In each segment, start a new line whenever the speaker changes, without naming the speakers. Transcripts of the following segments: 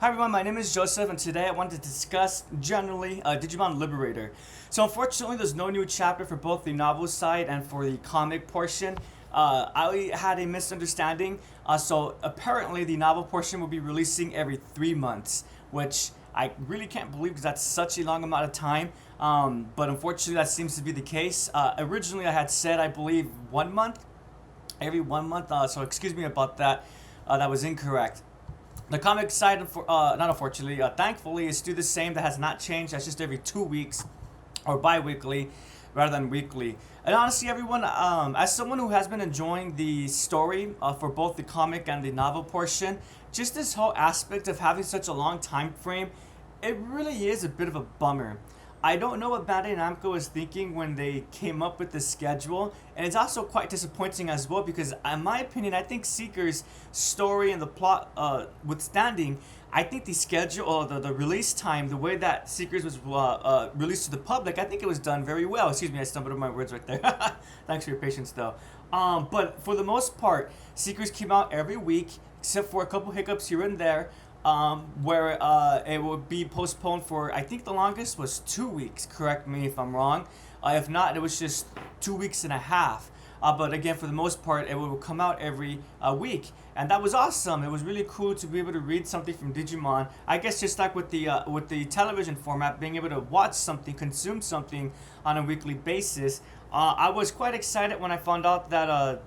Hi everyone, my name is Joseph, and today I wanted to discuss generally Digimon Liberator. So unfortunately, there's no new chapter for both the novel side and for the comic portion. I had a misunderstanding. So apparently, the novel portion will be releasing every 3 months, which I really can't believe because that's such a long amount of time. But unfortunately, that seems to be the case. Originally, I had said I believe 1 month, every 1 month. So excuse me about that. That was incorrect. The comic side, not unfortunately, thankfully, is still the same. That has not changed. That's just every 2 weeks or bi-weekly rather than weekly. And honestly, everyone, as someone who has been enjoying the story for both the comic and the novel portion, just this whole aspect of having such a long time frame, it really is a bit of a bummer. I don't know what Bandai Namco was thinking when they came up with the schedule, and it's also quite disappointing as well because, in my opinion, I think Seeker's story and the plot withstanding, I think the schedule or the release time, the way that Seekers was released to the public, I think it was done very well. Excuse me, I stumbled over my words right there. Thanks for your patience, though. But for the most part, Seekers came out every week, except for a couple hiccups here and there where it would be postponed for, I think the longest was 2 weeks, correct me if I'm wrong. If not, it was just 2 weeks and a half. But again, for the most part, it would come out every week. And that was awesome. It was really cool to be able to read something from Digimon. I guess just like with the television format, being able to watch something, consume something on a weekly basis. I was quite excited when I found out that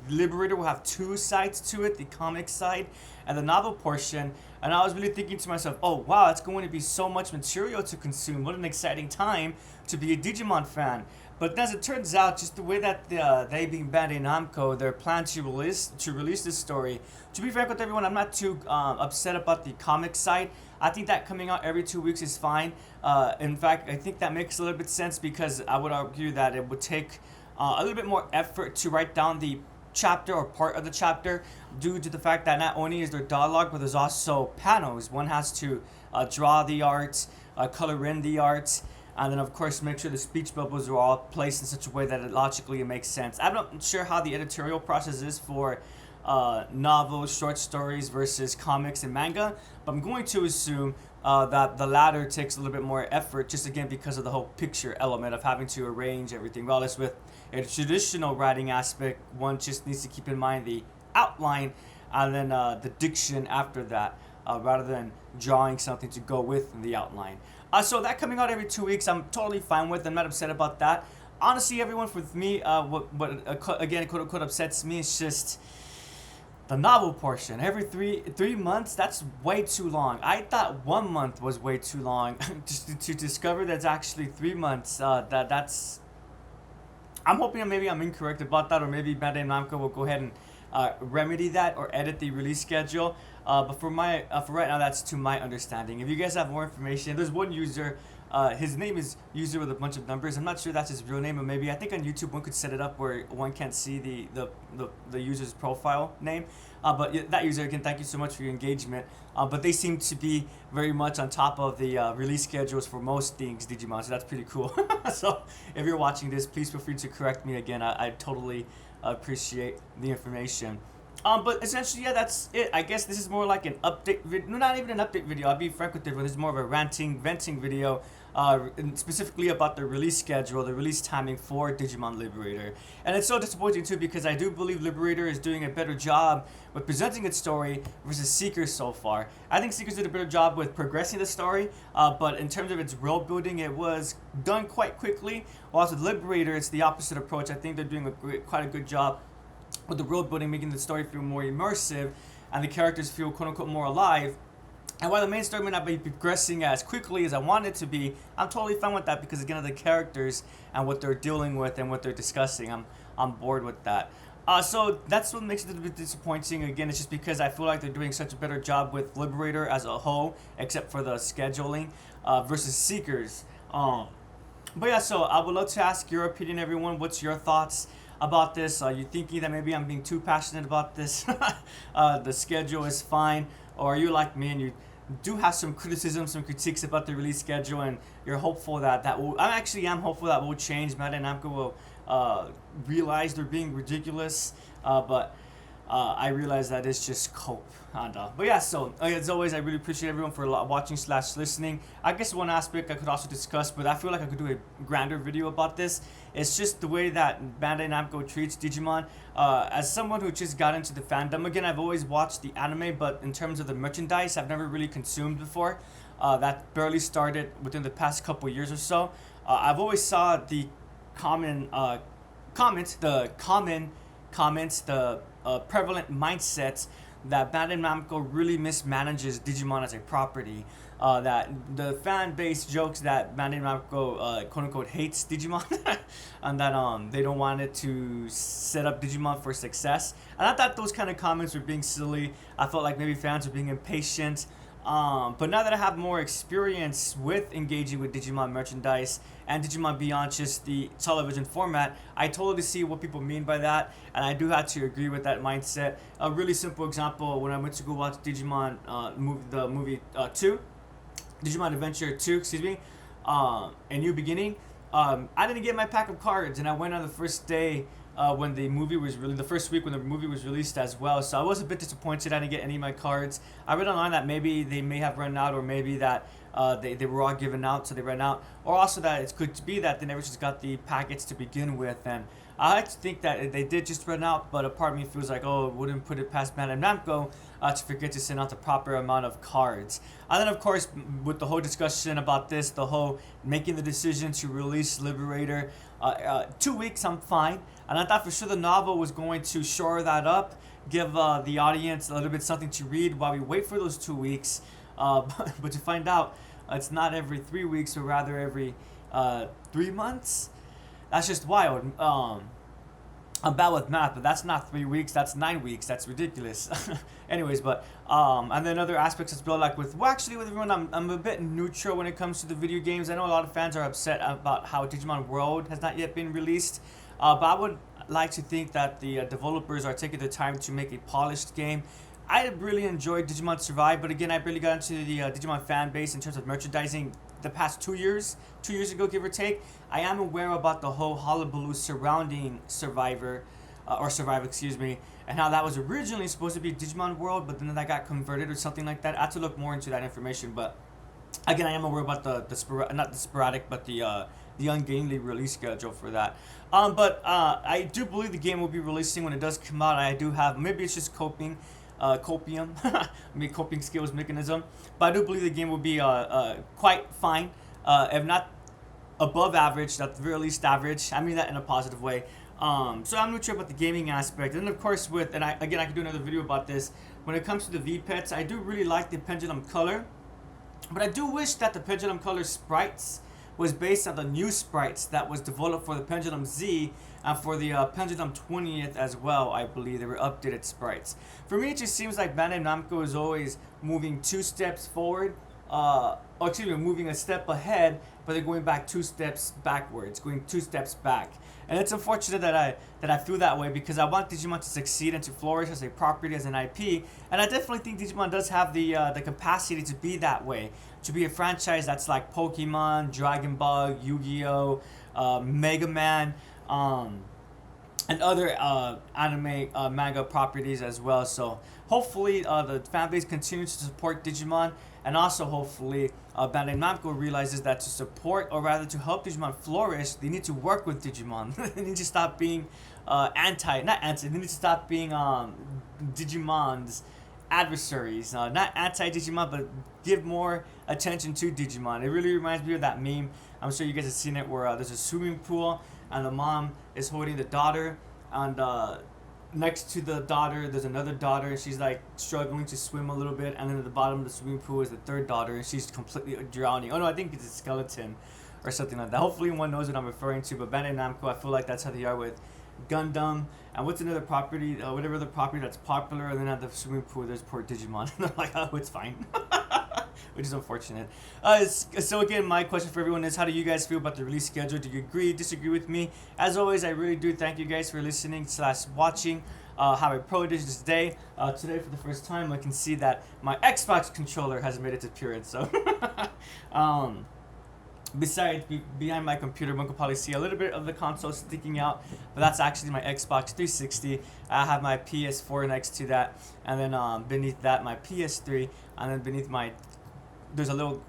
Liberator will have two sides to it, the comic side and the novel portion. And I was really thinking to myself, oh wow, it's going to be so much material to consume. What an exciting time to be a Digimon fan. But as it turns out, just the way that they being Bandai Namco, their plan to release this story. To be frank with everyone, I'm not too upset about the comic side. I think that coming out every 2 weeks is fine. In fact, I think that makes a little bit sense because I would argue that it would take a little bit more effort to write down the chapter or part of the chapter due to the fact that not only is there dialogue but there's also panels. One has to draw the art, color in the art, and then of course make sure the speech bubbles are all placed in such a way that it logically makes sense. I'm not sure how the editorial process is for novels, short stories versus comics and manga, but I'm going to assume that the latter takes a little bit more effort, just again because of the whole picture element of having to arrange everything. While it's with a traditional writing aspect, one just needs to keep in mind the outline and then the diction after that, rather than drawing something to go with the outline. So that coming out every 2 weeks, I'm totally fine with. I'm not upset about that. Honestly, everyone, with me, what again quote unquote upsets me is just the novel portion. Every three months, that's way too long. I thought 1 month was way too long. Just to discover that's actually 3 months. That's. I'm hoping that maybe I'm incorrect about that, or maybe Bandai Namco will go ahead and remedy that or edit the release schedule. But for right now, that's to my understanding. If you guys have more information, there's one user. His name is user with a bunch of numbers. I'm not sure that's his real name, or maybe I think on YouTube one could set it up where one can't see the user's profile name. But that user, again, thank you so much for your engagement. But they seem to be very much on top of the release schedules for most things Digimon, so that's pretty cool. So if you're watching this, please feel free to correct me again. I totally appreciate the information. But essentially, yeah, that's it. I guess this is more like an update video. No, not even an update video. I'll be frank with everyone. This is more of a venting video, specifically about the release schedule, the release timing for Digimon Liberator. And it's so disappointing too because I do believe Liberator is doing a better job with presenting its story versus Seekers so far. I think Seekers did a better job with progressing the story, but in terms of its world building, it was done quite quickly. Whilst with Liberator, it's the opposite approach. I think they're doing quite a good job with the world building, making the story feel more immersive and the characters feel quote unquote more alive. And while the main story may not be progressing as quickly as I want it to be, I'm totally fine with that because again of the characters and what they're dealing with and what they're discussing. I'm on board with that. So that's what makes it a little bit disappointing. Again, it's just because I feel like they're doing such a better job with Liberator as a whole, except for the scheduling versus Seekers. But yeah, so I would love to ask your opinion, everyone. What's your thoughts about this? Are you thinking that maybe I'm being too passionate about this? The schedule is fine, or are you like me and you do have some criticism, some critiques about the release schedule, and you're hopeful that will? I actually am hopeful that will change. Bandai Namco will realize they're being ridiculous, but I realize that it's just cope. And, but yeah, so as always, I really appreciate everyone for watching slash listening. I guess one aspect I could also discuss, but I feel like I could do a grander video about this. It's just the way that Bandai Namco treats Digimon. As someone who just got into the fandom, again, I've always watched the anime, but in terms of the merchandise, I've never really consumed before. That barely started within the past couple years or so. I've always saw the common comments, the prevalent mindsets that Bandai Namco really mismanages Digimon as a property. That the fan base jokes that Bandai Namco quote unquote hates Digimon and that they don't want it to set up Digimon for success. And I thought those kind of comments were being silly. I felt like maybe fans were being impatient. But now that I have more experience with engaging with Digimon merchandise and Digimon beyond just the television format, I totally see what people mean by that, and I do have to agree with that mindset. A really simple example: when I went to go watch Digimon the movie 2, Digimon Adventure 2, excuse me, A New Beginning. I didn't get my pack of cards, and I went on the first day. When the movie was the first week when the movie was released as well. So I was a bit disappointed I didn't get any of my cards. I read online that maybe they may have run out, or maybe that they were all given out, so they ran out. Or also that it could be that they never just got the packets to begin with. And I like to think that they did just run out, but a part of me feels like, oh, it wouldn't put it past Bandai Namco to forget to send out the proper amount of cards. And then, of course, with the whole discussion about this, the whole making the decision to release Liberator, 2 weeks, I'm fine. And I thought for sure the novel was going to shore that up, give the audience a little bit something to read while we wait for those 2 weeks. But to find out it's not every 3 weeks, but rather every 3 months. That's just wild. I'm bad with math, but that's not 3 weeks. That's 9 weeks. That's ridiculous. Anyways, but and then other aspects as well, like with everyone, I'm a bit neutral when it comes to the video games. I know a lot of fans are upset about how Digimon World has not yet been released, but I would like to think that the developers are taking the time to make a polished game. I really enjoyed Digimon Survive, but again, I barely got into the Digimon fan base in terms of merchandising the past 2 years, 2 years ago, give or take. I am aware about the whole hullabaloo surrounding Survive, excuse me, and how that was originally supposed to be Digimon World, but then that got converted or something like that. I have to look more into that information, but again, I am aware about not the sporadic, but the ungainly release schedule for that. But I do believe the game will be releasing when it does come out. I do have, maybe it's just coping skills mechanism, but I do believe the game will be quite fine, if not above average, at the very least average. I mean that in a positive way. So I'm neutral about the gaming aspect, and of course I could do another video about this. When it comes to the V-Pets, I do really like the Pendulum Color, but I do wish that the Pendulum Color sprites was based on the new sprites that was developed for the Pendulum Z and for the Pendulum 20th as well. I believe they were updated sprites. For me, it just seems like Bandai Namco is always moving 2 steps forward, moving a step ahead, but they're going back 2 steps backwards, going 2 steps back. And it's unfortunate that I feel that way, because I want Digimon to succeed and to flourish as a property, as an IP, and I definitely think Digimon does have the capacity to be that way, to be a franchise that's like Pokemon, Dragon Ball, Yu-Gi-Oh, Mega Man, and other anime manga properties as well. So hopefully the fan base continues to support Digimon, and also hopefully Bandai Namco realizes that to support, or rather to help Digimon flourish, they need to work with Digimon. They need to stop being they need to stop being Digimon's adversaries. Not anti-Digimon, but give more attention to Digimon. It really reminds me of that meme. I'm sure you guys have seen it, where there's a swimming pool and the mom is holding the daughter, and next to the daughter there's another daughter, and she's like struggling to swim a little bit, and then at the bottom of the swimming pool is the third daughter, and she's completely drowning. Oh no, I think it's a skeleton or something like that. Hopefully one knows what I'm referring to, but Bandai Namco, I feel like that's how they are with Gundam, and what's another property, whatever other property that's popular, and then at the swimming pool there's poor Digimon. And they're like, oh, it's fine. Which is unfortunate. So again, my question for everyone is, how do you guys feel about the release schedule? Do you agree, disagree with me? As always, I really do thank you guys for listening / watching how I pro this day. Today, for the first time, I can see that my Xbox controller has made its appearance. So, behind my computer, one could probably see a little bit of the console sticking out, but that's actually my Xbox 360. I have my PS4 next to that, and then beneath that my PS3, and then beneath there's a little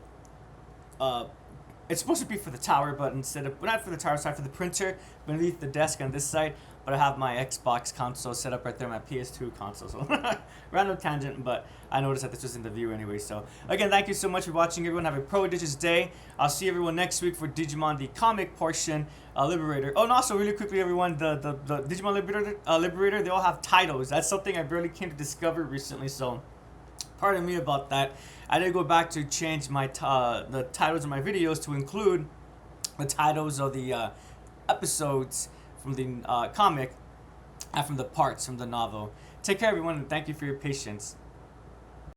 it's supposed to be for the tower, but not for the tower, sorry, for the printer beneath the desk on this side. But I have my Xbox console set up right there, my PS2 console. So random tangent, but I noticed that this was in the view anyway. So again, thank you so much for watching, everyone. Have a prodigious day. I'll see everyone next week for Digimon, the comic portion, Liberator. Oh, and also really quickly, everyone, the Digimon Liberator, they all have titles. That's something I barely came to discover recently. So pardon me about that. I did go back to change my the titles of my videos to include the titles of the episodes from the comic and from the parts from the novel. Take care, everyone, and thank you for your patience.